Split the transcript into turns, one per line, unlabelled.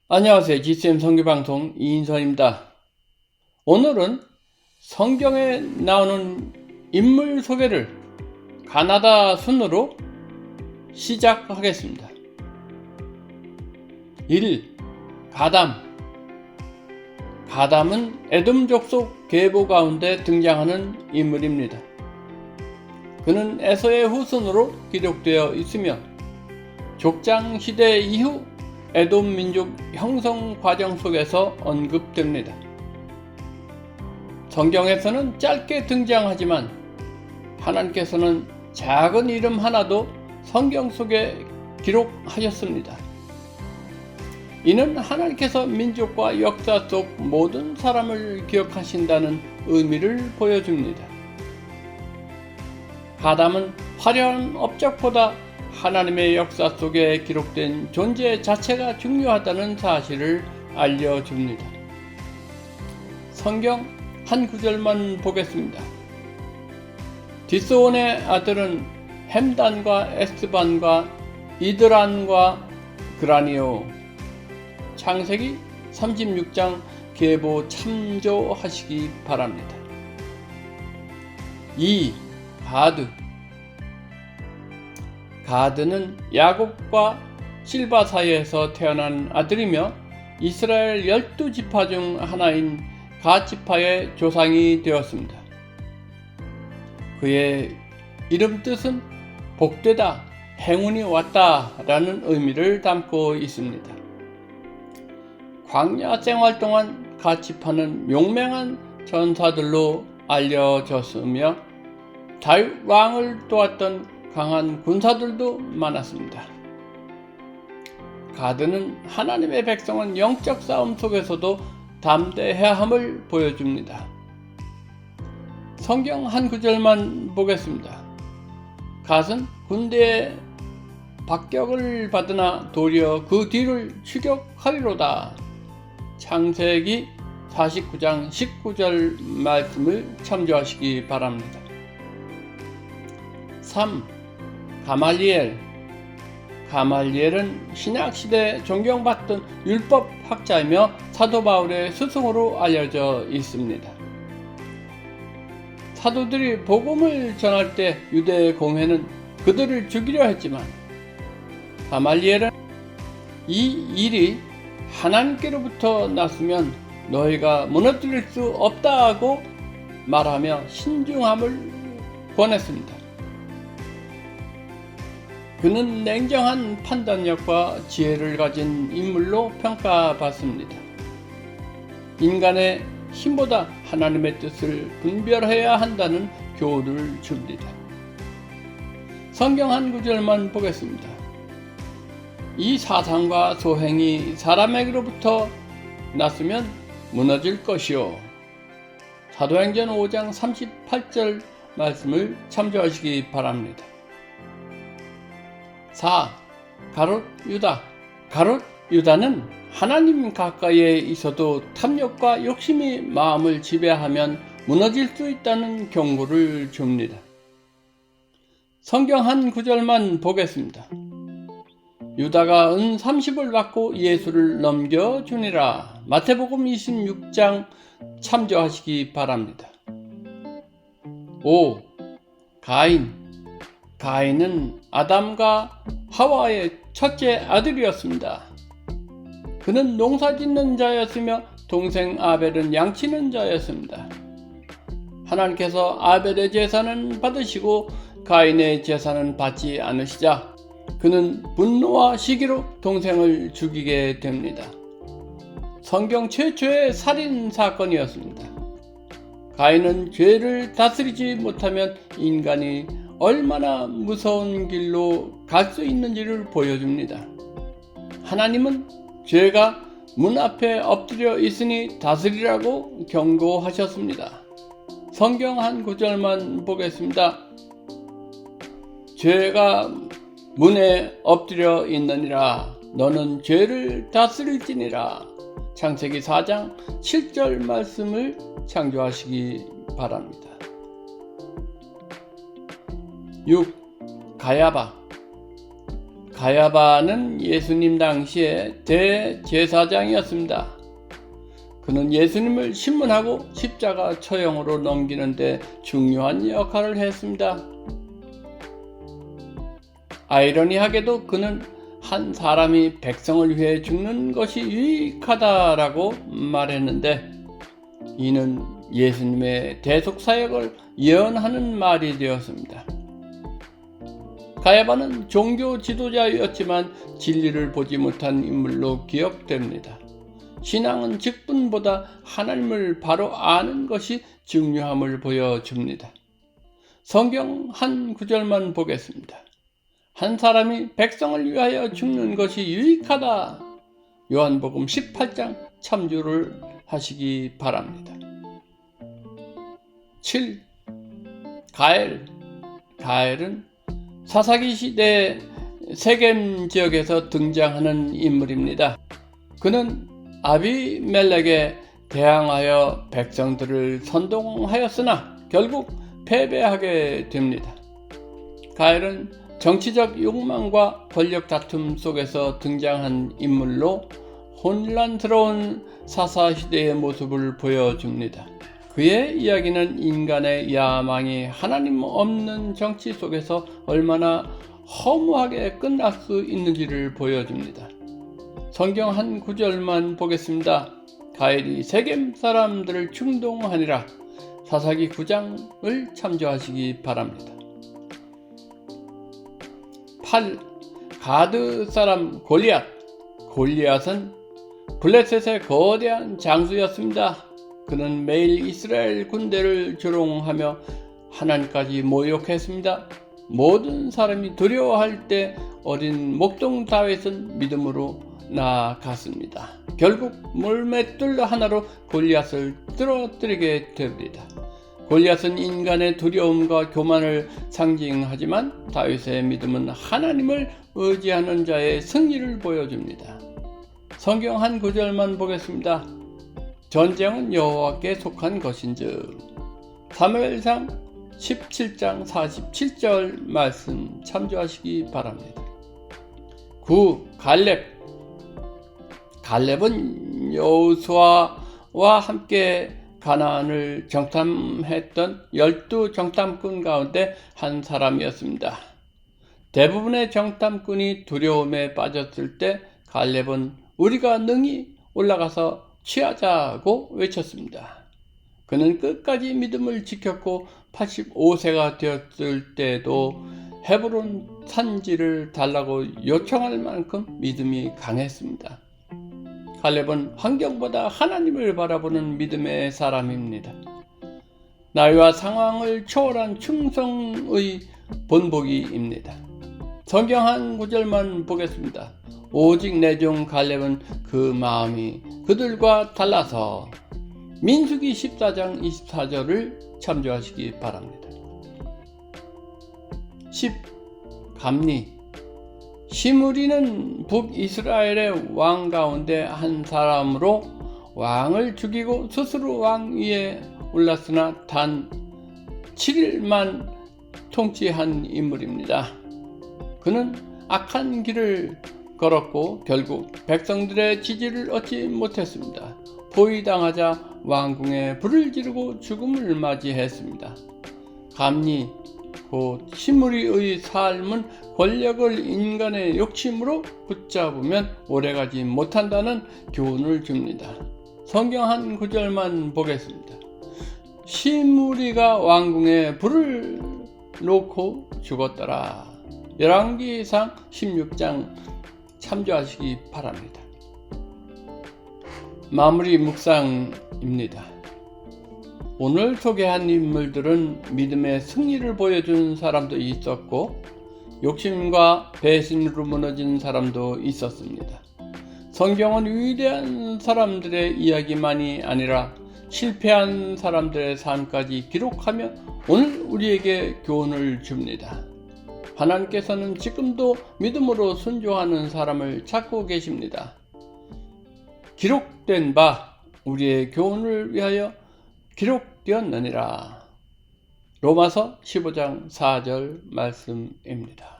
안녕하세요. GCM 성교방송 이인선입니다. 오늘은 성경에 나오는 인물 소개를 가나다 순으로 시작하겠습니다. 1. 가담. 가담은 에돔 족속 계보 가운데 등장하는 인물입니다. 그는 에서의 후손으로 기록되어 있으며 족장 시대 이후 에돔 민족 형성 과정 속에서 언급됩니다. 성경에서는 짧게 등장하지만 하나님께서는 작은 이름 하나도 성경 속에 기록하셨습니다. 이는 하나님께서 민족과 역사 속 모든 사람을 기억하신다는 의미를 보여줍니다. 가담은 화려한 업적보다 하나님의 역사 속에 기록된 존재 자체가 중요하다는 사실을 알려줍니다. 성경 한 구절만 보겠습니다. 디스온의 아들은 햄단과 에스반과 이드란과 그라니오. 창세기 36장 계보 참조하시기 바랍니다. 2. 가드. 가드는 야곱과 실바 사이에서 태어난 아들이며 이스라엘 12지파 중 하나인 갓지파의 조상이 되었습니다. 그의 이름 뜻은 복되다, 행운이 왔다 라는 의미를 담고 있습니다. 광야 생활 동안 갓지파는 용맹한 전사들로 알려졌으며 다윗 왕을 도왔던 강한 군사들도 많았습니다. 가드는 하나님의 백성은 영적 싸움 속에서도 담대해야 함을 보여줍니다. 성경 한 구절만 보겠습니다. 갓은 군대의 박격을 받으나 도리어 그 뒤를 추격하리로다. 창세기 49장 19절 말씀을 참조하시기 바랍니다. 3. 가말리엘. 가말리엘은 신약시대 존경받던 율법학자이며 사도 바울의 스승으로 알려져 있습니다. 사도들이 복음을 전할 때 유대 공회는 그들을 죽이려 했지만 가말리엘은 이 일이 하나님께로부터 났으면 너희가 무너뜨릴 수 없다고 말하며 신중함을 권했습니다. 그는 냉정한 판단력과 지혜를 가진 인물로 평가받습니다. 인간의 힘보다 하나님의 뜻을 분별해야 한다는 교훈을 줍니다. 성경 한 구절만 보겠습니다. 이 사상과 소행이 사람에게로부터 났으면 무너질 것이요. 사도행전 5장 38절 말씀을 참조하시기 바랍니다. 4. 가롯 유다. 가롯 유다는 하나님 가까이에 있어도 탐욕과 욕심이 마음을 지배하면 무너질 수 있다는 경고를 줍니다. 성경 한 구절만 보겠습니다. 유다가 은 30을 받고 예수를 넘겨주니라. 마태복음 26장 참조하시기 바랍니다. 5. 가인. 가인은 아담과 하와의 첫째 아들이었습니다. 그는 농사짓는 자였으며 동생 아벨은 양치는 자였습니다. 하나님께서 아벨의 제사는 받으시고 가인의 제사는 받지 않으시자 그는 분노와 시기로 동생을 죽이게 됩니다. 성경 최초의 살인 사건이었습니다. 가인은 죄를 다스리지 못하면 인간이 얼마나 무서운 길로 갈 수 있는지를 보여줍니다. 하나님은 죄가 문 앞에 엎드려 있으니 다스리라고 경고하셨습니다. 성경 한 구절만 보겠습니다. 죄가 문에 엎드려 있느니라. 너는 죄를 다스릴지니라. 창세기 4장 7절 말씀을 참조하시기 바랍니다. 6. 가야바. 가야바는 예수님 당시에 대제사장이었습니다. 그는 예수님을 신문하고 십자가 처형으로 넘기는 데 중요한 역할을 했습니다. 아이러니하게도 그는 한 사람이 백성을 위해 죽는 것이 유익하다라고 말했는데, 이는 예수님의 대속사역을 예언하는 말이 되었습니다. 가야바는 종교 지도자였지만 진리를 보지 못한 인물로 기억됩니다. 신앙은 직분보다 하나님을 바로 아는 것이 중요함을 보여줍니다. 성경 한 구절만 보겠습니다. 한 사람이 백성을 위하여 죽는 것이 유익하다. 요한복음 18장 참조를 하시기 바랍니다. 7. 가엘은 사사기 시대 세겜 지역에서 등장하는 인물입니다. 그는 아비멜렉에 대항하여 백성들을 선동하였으나 결국 패배하게 됩니다. 가엘은 정치적 욕망과 권력 다툼 속에서 등장한 인물로 혼란스러운 사사시대의 모습을 보여줍니다. 그의 이야기는 인간의 야망이 하나님 없는 정치 속에서 얼마나 허무하게 끝날 수 있는지를 보여줍니다. 성경 한 구절만 보겠습니다. 가엘이 세겜 사람들을 충동하니라. 사사기 9장을 참조하시기 바랍니다. 8. 가드 사람 골리앗은 블레셋의 거대한 장수였습니다. 그는 매일 이스라엘 군대를 조롱하며 하나님까지 모욕했습니다. 모든 사람이 두려워할 때 어린 목동 다윗은 믿음으로 나아갔습니다. 결국 물맷돌 하나로 골리앗을 쓰러뜨리게 됩니다. 골리앗은 인간의 두려움과 교만을 상징하지만 다윗의 믿음은 하나님을 의지하는 자의 승리를 보여줍니다. 성경 한 구절만 보겠습니다. 전쟁은 여호와께 속한 것인즉. 사무엘상 17장 47절 말씀 참조하시기 바랍니다. 9. 갈렙은 여호수아와 함께 가나안을 정탐했던 12 정탐꾼 가운데 한 사람이었습니다. 대부분의 정탐꾼이 두려움에 빠졌을 때 갈렙은 우리가 능히 올라가서 취하자고 외쳤습니다. 그는 끝까지 믿음을 지켰고 85세가 되었을 때도 헤브론 산지를 달라고 요청할 만큼 믿음이 강했습니다. 갈렙은 환경보다 하나님을 바라보는 믿음의 사람입니다. 나이와 상황을 초월한 충성의 본보기입니다. 성경 한 구절만 보겠습니다. 오직 내 종 갈렙은 그 마음이 그들과 달라서. 민수기 14장 24절을 참조하시기 바랍니다. 10. 감리. 시므리는 북이스라엘의 왕 가운데 한 사람으로 왕을 죽이고 스스로 왕 위에 올랐으나 단 7일만 통치한 인물입니다. 그는 악한 길을 걸었고 결국 백성들의 지지를 얻지 못했습니다. 포위당하자 왕궁에 불을 지르고 죽음을 맞이했습니다. 감리, 곧 시므리의 삶은 권력을 인간의 욕심으로 붙잡으면 오래가지 못한다는 교훈을 줍니다. 성경 한 구절만 보겠습니다. 시므리가 왕궁에 불을 놓고 죽었더라. 열왕기상 16장 참조하시기 바랍니다. 마무리 묵상입니다. 오늘 소개한 인물들은 믿음의 승리를 보여준 사람도 있었고 욕심과 배신으로 무너진 사람도 있었습니다. 성경은 위대한 사람들의 이야기만이 아니라 실패한 사람들의 삶까지 기록하며 오늘 우리에게 교훈을 줍니다. 하나님께서는 지금도 믿음으로 순종하는 사람을 찾고 계십니다. 기록된 바 우리의 교훈을 위하여 기록되었느니라. 로마서 15장 4절 말씀입니다.